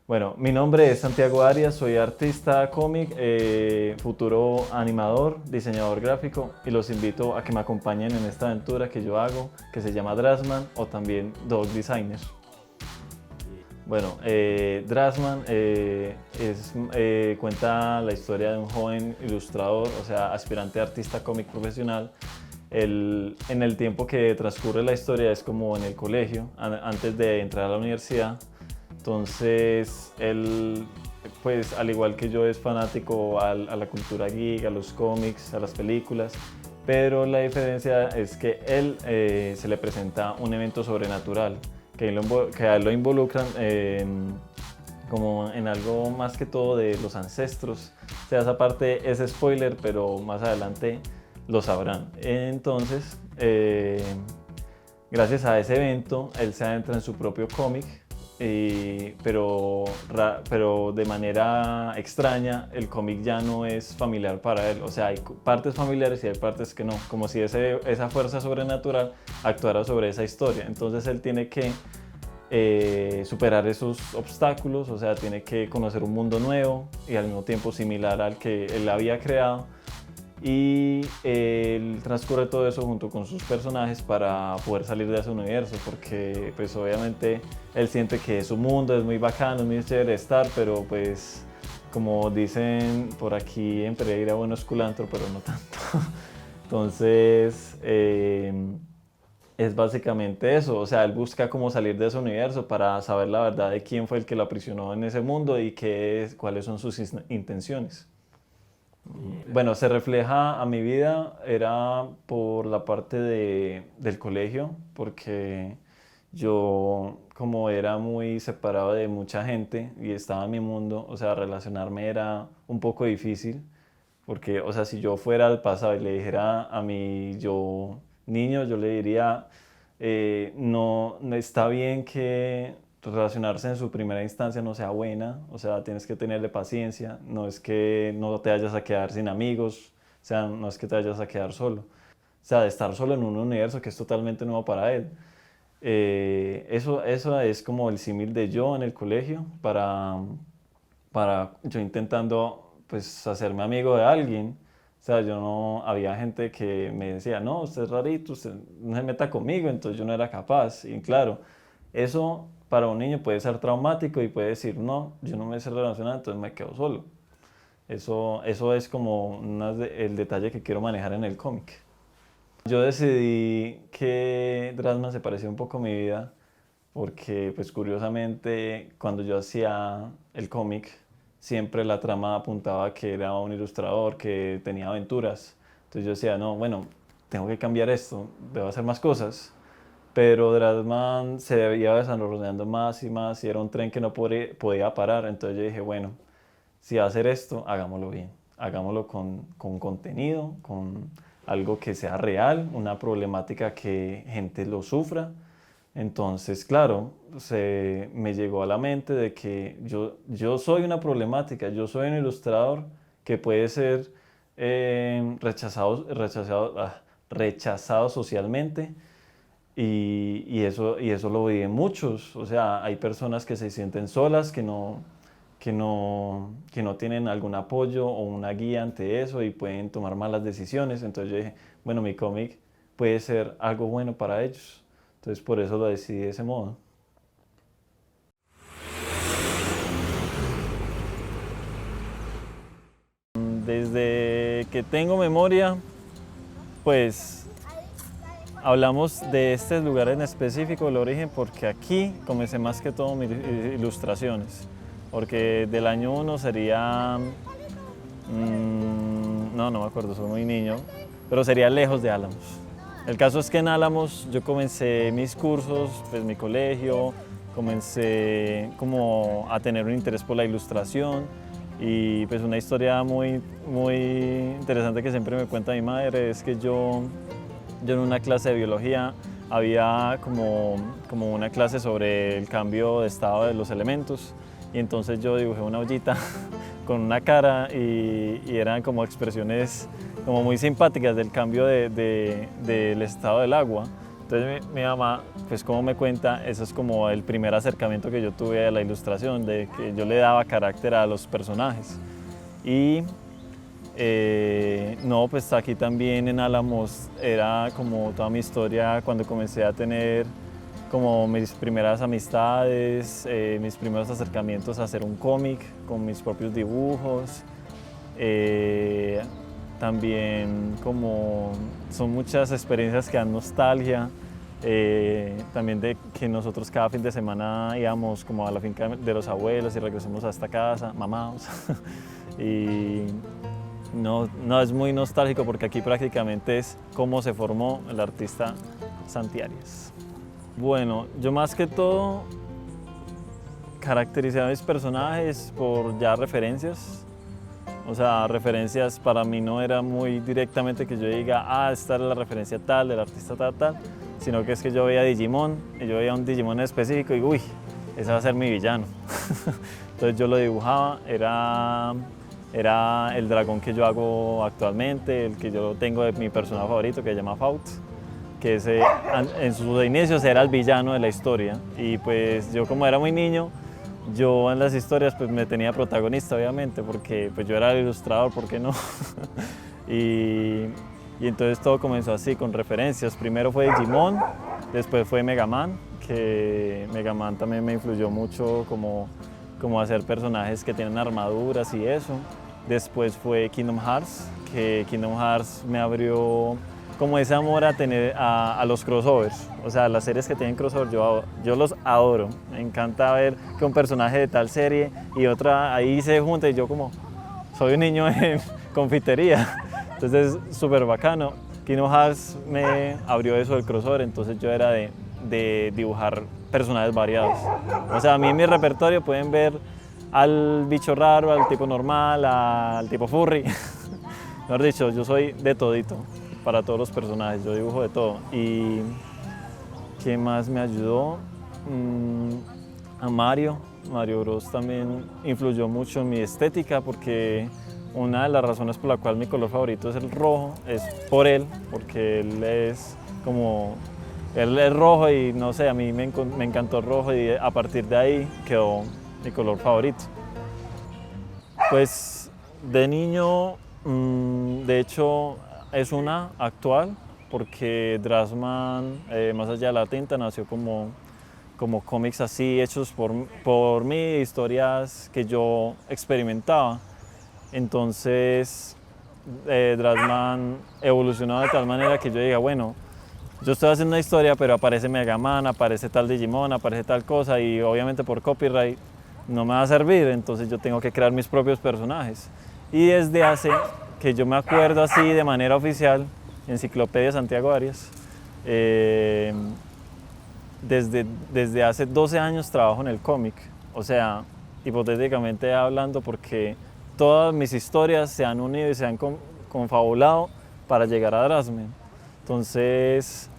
Bueno, mi nombre es Santiago Arias, soy artista cómic, futuro animador, diseñador gráfico y los invito a que me acompañen en esta aventura que yo hago, que se llama Drasman o también Dog Designer. Bueno, Drasman cuenta la historia de un joven ilustrador, o sea, aspirante artista cómic profesional. En el tiempo que transcurre la historia es como en el colegio, antes de entrar a la universidad. Entonces, él, pues al igual que yo, es fanático a la cultura geek, a los cómics, a las películas, pero la diferencia es que él se le presenta un evento sobrenatural, que a él lo involucran como en algo más que todo de los ancestros. O sea, esa parte es spoiler, pero más adelante lo sabrán. Entonces, gracias a ese evento, él se adentra en su propio cómic, pero de manera extraña el cómic ya no es familiar para él. O sea, hay partes familiares y hay partes que no, como si esa fuerza sobrenatural actuara sobre esa historia. Entonces él tiene que superar esos obstáculos, o sea, tiene que conocer un mundo nuevo y al mismo tiempo similar al que él había creado, y él transcurre todo eso junto con sus personajes para poder salir de ese universo, porque pues obviamente él siente que su mundo es muy bacano, es muy chévere estar, pero pues como dicen por aquí en Pereira, bueno, es culantro, pero no tanto. Entonces es básicamente eso, o sea, él busca cómo salir de ese universo para saber la verdad de quién fue el que lo aprisionó en ese mundo y cuáles son sus intenciones. Bueno, se refleja a mi vida, era por la parte del colegio, porque yo como era muy separado de mucha gente y estaba en mi mundo, o sea, relacionarme era un poco difícil, porque, o sea, si yo fuera al pasado y le dijera a mi yo niño, yo le diría, no está bien que relacionarse en su primera instancia no sea buena, o sea, tienes que tenerle paciencia, no es que no te vayas a quedar sin amigos, o sea, no es que te vayas a quedar solo, o sea, de estar solo en un universo que es totalmente nuevo para él. Eso es como el símil de yo en el colegio para yo intentando pues hacerme amigo de alguien. O sea, yo no, había gente que me decía, no, usted es rarito, usted no se meta conmigo, entonces yo no era capaz. Y claro, eso para un niño puede ser traumático y puede decir, no, yo no me sé relacionar, entonces me quedo solo. Eso es como el detalle que quiero manejar en el cómic. Yo decidí que Drasma se parecía un poco a mi vida porque, pues curiosamente, cuando yo hacía el cómic, siempre la trama apuntaba a que era un ilustrador que tenía aventuras. Entonces yo decía, no, bueno, tengo que cambiar esto, debo hacer más cosas. Pero Drasman se iba desarrollando más y más y era un tren que no podía parar. Entonces yo dije, bueno, si va a hacer esto, hagámoslo bien. Hagámoslo con contenido, con algo que sea real, una problemática que gente lo sufra. Entonces, claro, me llegó a la mente de que yo soy una problemática, yo soy un ilustrador que puede ser rechazado socialmente, y eso lo viven muchos. O sea, hay personas que se sienten solas, que no tienen algún apoyo o una guía ante eso y pueden tomar malas decisiones. Entonces yo dije, bueno, mi cómic puede ser algo bueno para ellos. Entonces por eso lo decidí de ese modo. Desde que tengo memoria, pues hablamos de este lugar en específico, el origen, porque aquí comencé más que todo mis ilustraciones. Porque del año 1 sería, no me acuerdo, soy muy niño, pero sería Lejos de Álamos. El caso es que en Álamos yo comencé mis cursos, pues mi colegio, comencé como a tener un interés por la ilustración, y pues una historia muy, muy interesante que siempre me cuenta mi madre es que yo en una clase de biología había como una clase sobre el cambio de estado de los elementos, y entonces yo dibujé una ollita con una cara y eran como expresiones como muy simpáticas del cambio del estado del agua. Entonces mi mamá, pues como me cuenta, eso es como el primer acercamiento que yo tuve a la ilustración, de que yo le daba carácter a los personajes. Y no, pues aquí también en Álamos era como toda mi historia cuando comencé a tener como mis primeras amistades, mis primeros acercamientos a hacer un cómic con mis propios dibujos. También como son muchas experiencias que dan nostalgia, también de que nosotros cada fin de semana íbamos como a la finca de los abuelos y regresamos a esta casa, mamados. Y no es muy nostálgico porque aquí prácticamente es cómo se formó el artista Santi Arias. Bueno, yo más que todo caractericé a mis personajes por ya referencias. O sea, referencias para mí no era muy directamente que yo diga, esta es la referencia tal, del artista tal, tal, sino que es que yo veía Digimon, y yo veía un Digimon en específico y uy, ese va a ser mi villano. Entonces yo lo dibujaba, era el dragón que yo hago actualmente, el que yo tengo de mi personaje favorito, que se llama Faut, que en sus inicios era el villano de la historia. Y pues yo como era muy niño, yo en las historias pues me tenía protagonista obviamente, porque pues yo era el ilustrador, ¿por qué no? y entonces todo comenzó así, con referencias. Primero fue Digimon, después fue Mega Man, que Mega Man también me influyó mucho como hacer personajes que tienen armaduras y eso. Después fue Kingdom Hearts, que Kingdom Hearts me abrió como ese amor a los crossovers, o sea, las series que tienen crossover, yo los adoro. Me encanta ver que un personaje de tal serie y otra ahí se junta y yo como soy un niño en confitería, entonces es súper bacano. Kingdom Hearts me abrió eso del crossover, entonces yo era de dibujar personajes variados. O sea, a mí en mi repertorio pueden ver al bicho raro, al tipo normal, al tipo furry. Mejor dicho, yo soy de todito. Para todos los personajes, yo dibujo de todo. ¿Y qué más me ayudó? A Mario Bros también influyó mucho en mi estética porque una de las razones por la cual mi color favorito es el rojo es por él, porque él es rojo y no sé, a mí me encantó el rojo y a partir de ahí quedó mi color favorito. Pues de niño, de hecho, es una actual, porque Drassman, más allá de la tinta, nació como cómics así, hechos por mí, historias que yo experimentaba. Entonces, Drassman evolucionó de tal manera que yo diga, bueno, yo estoy haciendo una historia, pero aparece Mega Man, aparece tal Digimon, aparece tal cosa, y obviamente por copyright no me va a servir, entonces yo tengo que crear mis propios personajes. Y desde hace que yo me acuerdo así de manera oficial, Enciclopedia Santiago Arias, desde hace 12 años trabajo en el cómic, o sea, hipotéticamente hablando, porque todas mis historias se han unido y se han confabulado para llegar a Drassman. Entonces,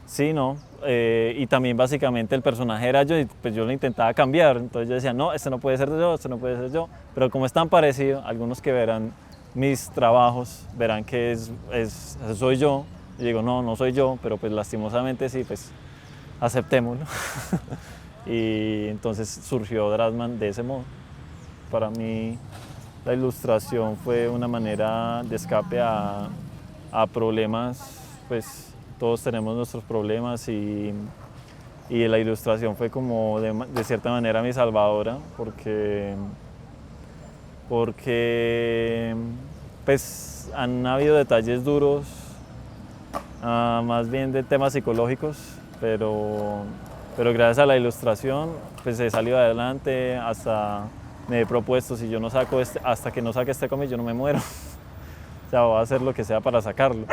sí, no, y también básicamente el personaje era yo y pues yo lo intentaba cambiar, entonces yo decía, no, este no puede ser yo, este no puede ser yo, pero como es tan parecido, algunos que verán mis trabajos verán que soy yo, y digo, no soy yo, pero pues lastimosamente sí, pues aceptémoslo. Y entonces surgió Drassman de ese modo. Para mí la ilustración fue una manera de escape a problemas, pues todos tenemos nuestros problemas y la ilustración fue como de cierta manera mi salvadora, porque pues han habido detalles duros, más bien de temas psicológicos, pero gracias a la ilustración pues he salido adelante. Hasta me he propuesto, si yo no saco hasta que no saque este cómic yo no me muero. O sea, voy a hacer lo que sea para sacarlo.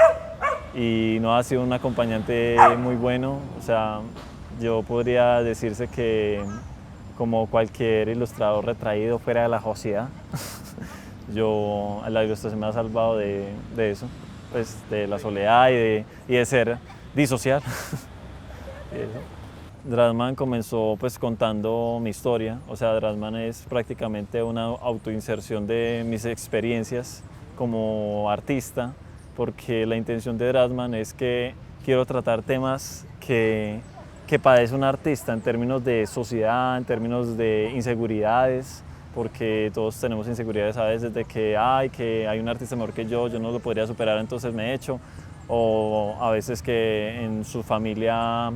Y no ha sido un acompañante muy bueno, o sea, yo podría decirse que como cualquier ilustrador retraído fuera de la sociedad, la ilustración me ha salvado de eso, pues de la soledad y de ser disociar. Drassman comenzó pues contando mi historia, o sea, Drassman es prácticamente una autoinserción de mis experiencias como artista porque la intención de Drasman es que quiero tratar temas que padece un artista en términos de sociedad, en términos de inseguridades, porque todos tenemos inseguridades a veces de que hay un artista mejor que yo no lo podría superar, entonces me echo, o a veces que en su familia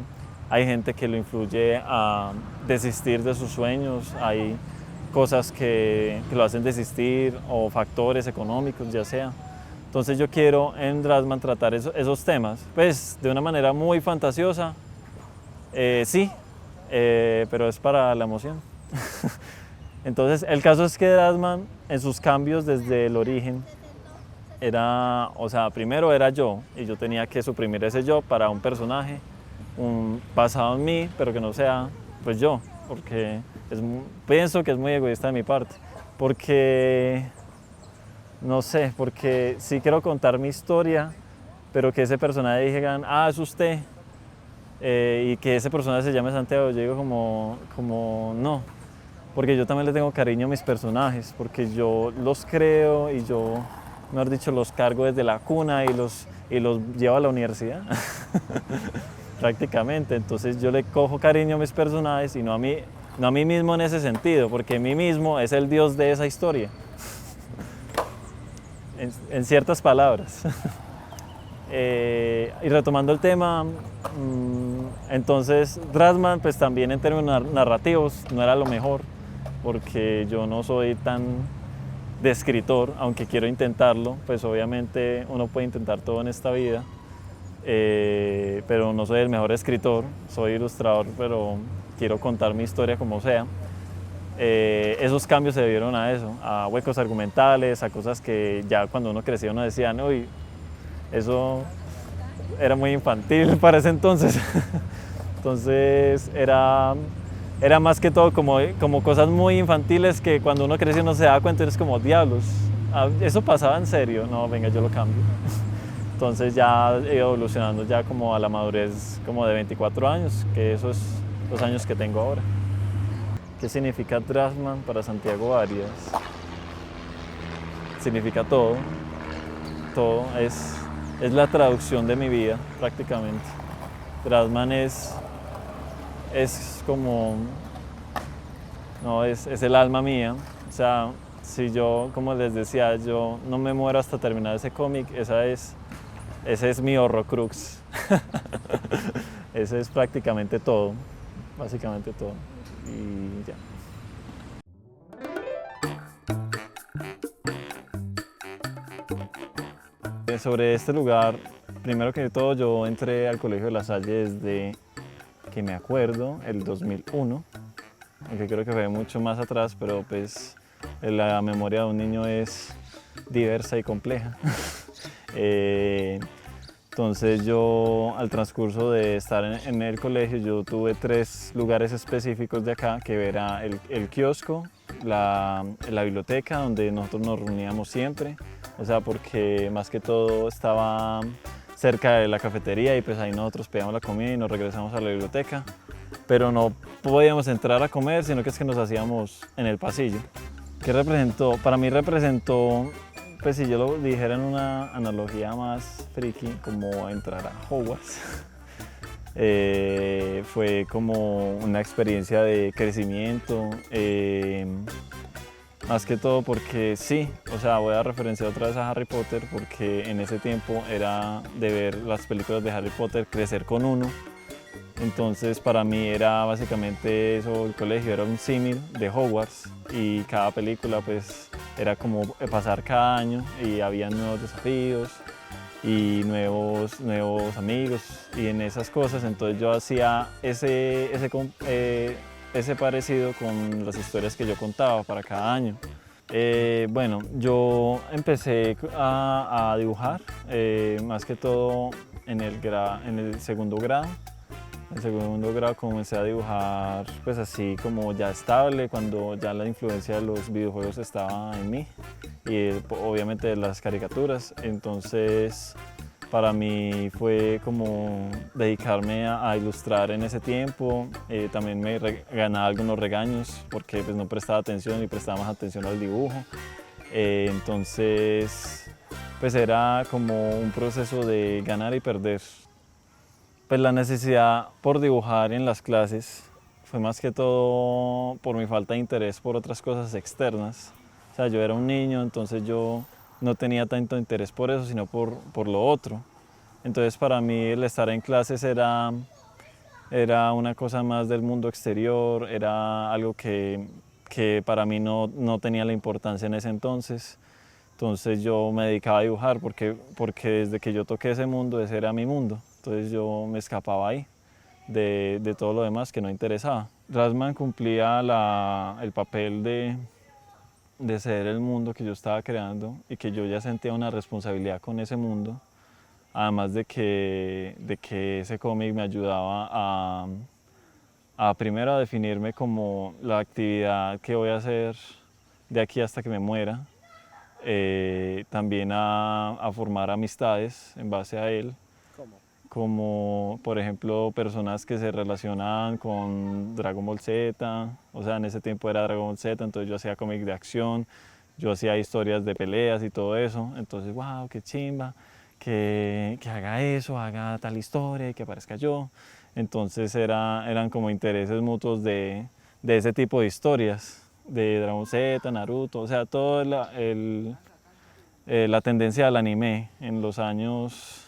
hay gente que lo influye a desistir de sus sueños, hay cosas que lo hacen desistir o factores económicos, ya sea. Entonces yo quiero en Drasman tratar esos temas, pues de una manera muy fantasiosa, sí, pero es para la emoción. Entonces el caso es que Drasman en sus cambios desde el origen era, o sea, primero era yo y yo tenía que suprimir ese yo para un personaje basado en mí, pero que no sea pues yo, porque pienso que es muy egoísta de mi parte, porque no sé, porque sí quiero contar mi historia, pero que ese personaje digan, es usted, y que ese personaje se llame Santiago. Yo digo como no, porque yo también le tengo cariño a mis personajes, porque yo los creo y yo, mejor dicho, los cargo desde la cuna y los llevo a la universidad, prácticamente. Entonces yo le cojo cariño a mis personajes y no a mí mismo en ese sentido, porque mí mismo es el dios de esa historia. En ciertas palabras. Y retomando el tema, entonces Drasman pues también en términos narrativos no era lo mejor, porque yo no soy tan de escritor, aunque quiero intentarlo, pues obviamente uno puede intentar todo en esta vida, pero no soy el mejor escritor, soy ilustrador, pero quiero contar mi historia como sea. Esos cambios se debieron a eso, a huecos argumentales, a cosas que ya cuando uno crecía uno decía, uy, eso era muy infantil para ese entonces. Entonces era más que todo como cosas muy infantiles que cuando uno creció no se daba cuenta, es como diablos, eso pasaba en serio, no, venga, yo lo cambio. Entonces ya he ido evolucionando ya como a la madurez como de 24 años, que eso es los años que tengo ahora. ¿Qué significa Drasman para Santiago Arias? Significa todo. Todo es la traducción de mi vida, prácticamente. Drasman es como, no, es el alma mía. O sea, si yo, como les decía, yo no me muero hasta terminar ese cómic, ese es mi horrocrux. Ese es prácticamente todo, básicamente todo. Y ya. Sobre este lugar, primero que todo yo entré al Colegio de La Salle desde que me acuerdo, el 2001, aunque creo que fue mucho más atrás, pero pues la memoria de un niño es diversa y compleja. Entonces yo, al transcurso de estar en el colegio, yo tuve 3 lugares específicos de acá, que era el kiosco, la biblioteca, donde nosotros nos reuníamos siempre, o sea, porque más que todo estaba cerca de la cafetería y pues ahí nosotros pedíamos la comida y nos regresamos a la biblioteca, pero no podíamos entrar a comer, sino que es que nos hacíamos en el pasillo. ¿Qué representó? Para mí representó, pues si yo lo dijera en una analogía más friki, como entrar a Hogwarts. Fue como una experiencia de crecimiento, más que todo porque sí, o sea, voy a referenciar otra vez a Harry Potter, porque en ese tiempo era de ver las películas de Harry Potter, crecer con uno. Entonces para mí era básicamente eso, el colegio era un símil de Hogwarts y cada película pues era como pasar cada año y había nuevos desafíos y nuevos amigos y en esas cosas, entonces yo hacía ese parecido con las historias que yo contaba para cada año. Bueno, yo empecé a dibujar, más que todo en el segundo grado. En el segundo grado comencé a dibujar pues así como ya estable, cuando ya la influencia de los videojuegos estaba en mí y obviamente de las caricaturas. Entonces para mí fue como dedicarme a ilustrar en ese tiempo. También me ganaba algunos regaños porque pues no prestaba atención y prestaba más atención al dibujo. Entonces pues era como un proceso de ganar y perder. Pues la necesidad por dibujar en las clases fue más que todo por mi falta de interés por otras cosas externas. O sea, yo era un niño, entonces yo no tenía tanto interés por eso, sino por lo otro. Entonces para mí el estar en clases era una cosa más del mundo exterior, era algo que para mí no tenía la importancia en ese entonces. Entonces yo me dedicaba a dibujar porque desde que yo toqué ese mundo, ese era mi mundo. Entonces yo me escapaba ahí de todo lo demás que no interesaba. Rasman cumplía el papel de ser el mundo que yo estaba creando y que yo ya sentía una responsabilidad con ese mundo. Además de que ese cómic me ayudaba a primero a definirme como la actividad que voy a hacer de aquí hasta que me muera, también a formar amistades en base a él, ¿Cómo? como por ejemplo personas que se relacionaban con Dragon Ball Z, o sea, en ese tiempo era Dragon Ball Z, entonces yo hacía cómic de acción, yo hacía historias de peleas y todo eso, entonces, wow, qué chimba, que haga eso, haga tal historia y que aparezca yo. Entonces eran como intereses mutuos de ese tipo de historias, de Dragon Ball Z, Naruto, o sea, todo la tendencia al anime en los años,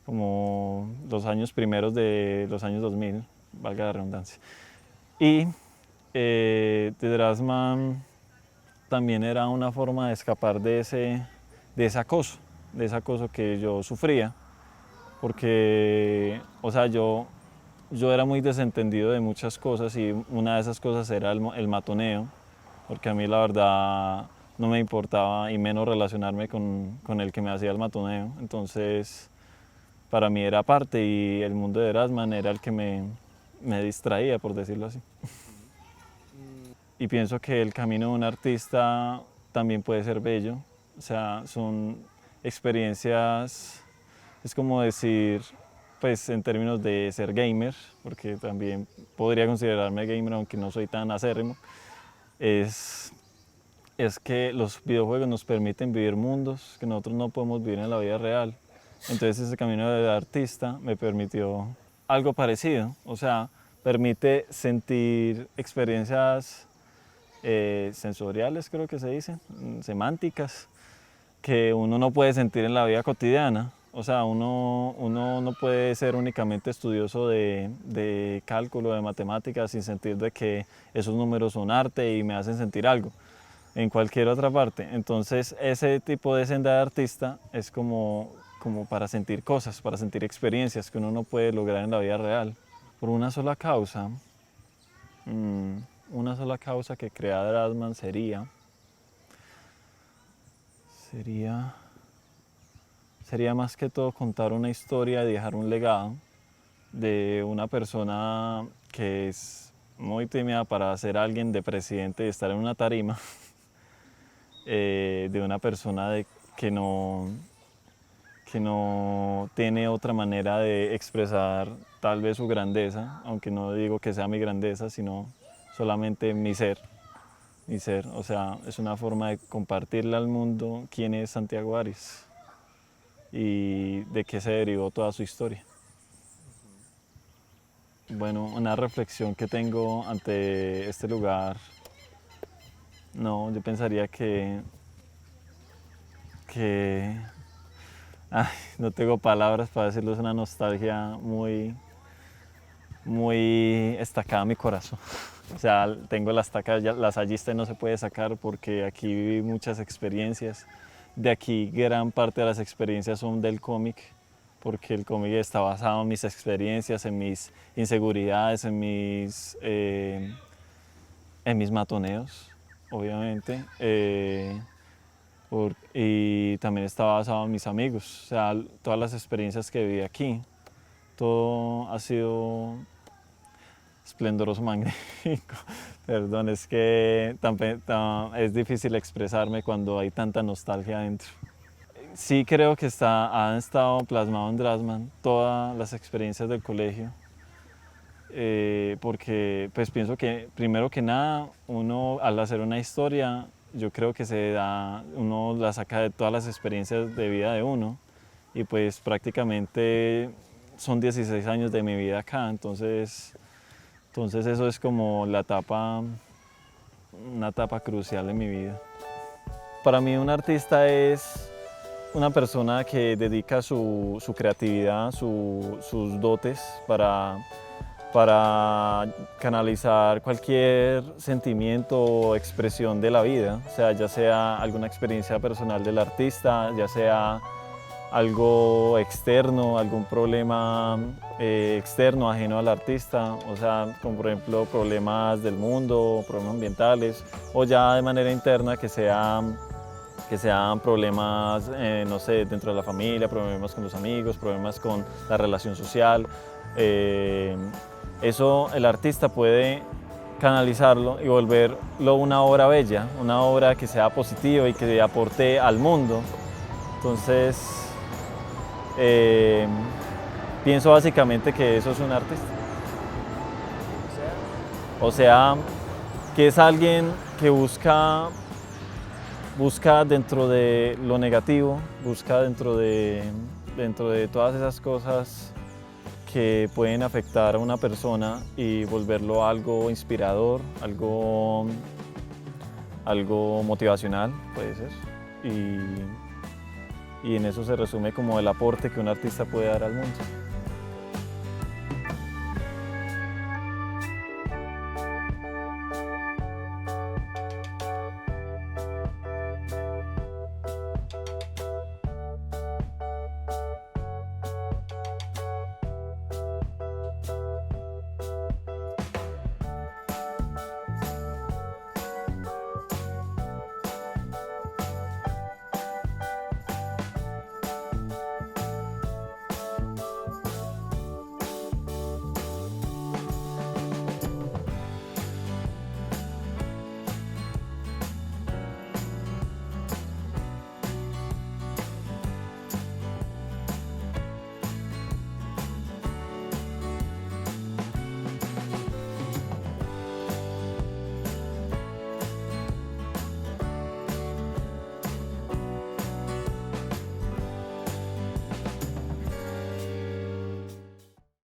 como los años primeros de los años 2000, valga la redundancia. Y The Drasman también era una forma de escapar de ese acoso que yo sufría, porque, o sea, yo era muy desentendido de muchas cosas y una de esas cosas era el matoneo, porque a mí la verdad no me importaba y menos relacionarme con el que me hacía el matoneo. Entonces, para mí era parte y el mundo de Erasman era el que me distraía, por decirlo así. Y pienso que el camino de un artista también puede ser bello. O sea, son experiencias, es como decir, pues en términos de ser gamer, porque también podría considerarme gamer aunque no soy tan acérrimo, es, es que los videojuegos nos permiten vivir mundos que nosotros no podemos vivir en la vida real. Entonces ese camino de artista me permitió algo parecido, o sea, permite sentir experiencias sensoriales, creo que se dice, semánticas, que uno no puede sentir en la vida cotidiana. O sea, uno no puede ser únicamente estudioso de cálculo, de matemáticas, sin sentir de que esos números son arte y me hacen sentir algo en cualquier otra parte. Entonces, ese tipo de senda de artista es como para sentir cosas, para sentir experiencias que uno no puede lograr en la vida real. Por una sola causa, una sola causa que crea Drasman sería sería más que todo contar una historia y dejar un legado de una persona que es muy tímida para ser alguien de presidente y estar en una tarima, de una persona que no tiene otra manera de expresar tal vez su grandeza, aunque no digo que sea mi grandeza, sino solamente mi ser, o sea, es una forma de compartirle al mundo quién es Santiago Arias y de qué se derivó toda su historia. Bueno, una reflexión que tengo ante este lugar, no, yo pensaría que ay, no tengo palabras para decirlo, es una nostalgia muy estacada a mi corazón. O sea, tengo la estaca, la sayista y no se puede sacar porque aquí viví muchas experiencias. De aquí gran parte de las experiencias son del cómic, porque el cómic está basado en mis experiencias, en mis inseguridades, en mis matoneos, obviamente. Y también está basado en mis amigos, o sea, todas las experiencias que viví aquí. Todo ha sido esplendoroso, magnífico. Perdón, es que es difícil expresarme cuando hay tanta nostalgia adentro. Sí creo que han estado plasmado en Drasman todas las experiencias del colegio, porque pues pienso que primero que nada uno al hacer una historia yo creo que se da, uno la saca de todas las experiencias de vida de uno y pues prácticamente son 16 años de mi vida acá, entonces eso es como una etapa crucial en mi vida. Para mí un artista es una persona que dedica su creatividad, sus dotes para canalizar cualquier sentimiento o expresión de la vida, o sea, ya sea alguna experiencia personal del artista, ya sea algo externo, algún problema externo, ajeno al artista, o sea, como por ejemplo problemas del mundo, problemas ambientales, o ya de manera interna que sean problemas, no sé, dentro de la familia, problemas con los amigos, problemas con la relación social. Eso el artista puede canalizarlo y volverlo una obra bella, una obra que sea positiva y que aporte al mundo. Entonces, pienso básicamente que eso es un artista. O sea, que es alguien que busca dentro de lo negativo, busca dentro de todas esas cosas que pueden afectar a una persona y volverlo algo inspirador, algo motivacional, puede ser. Y en eso se resume como el aporte que un artista puede dar al mundo.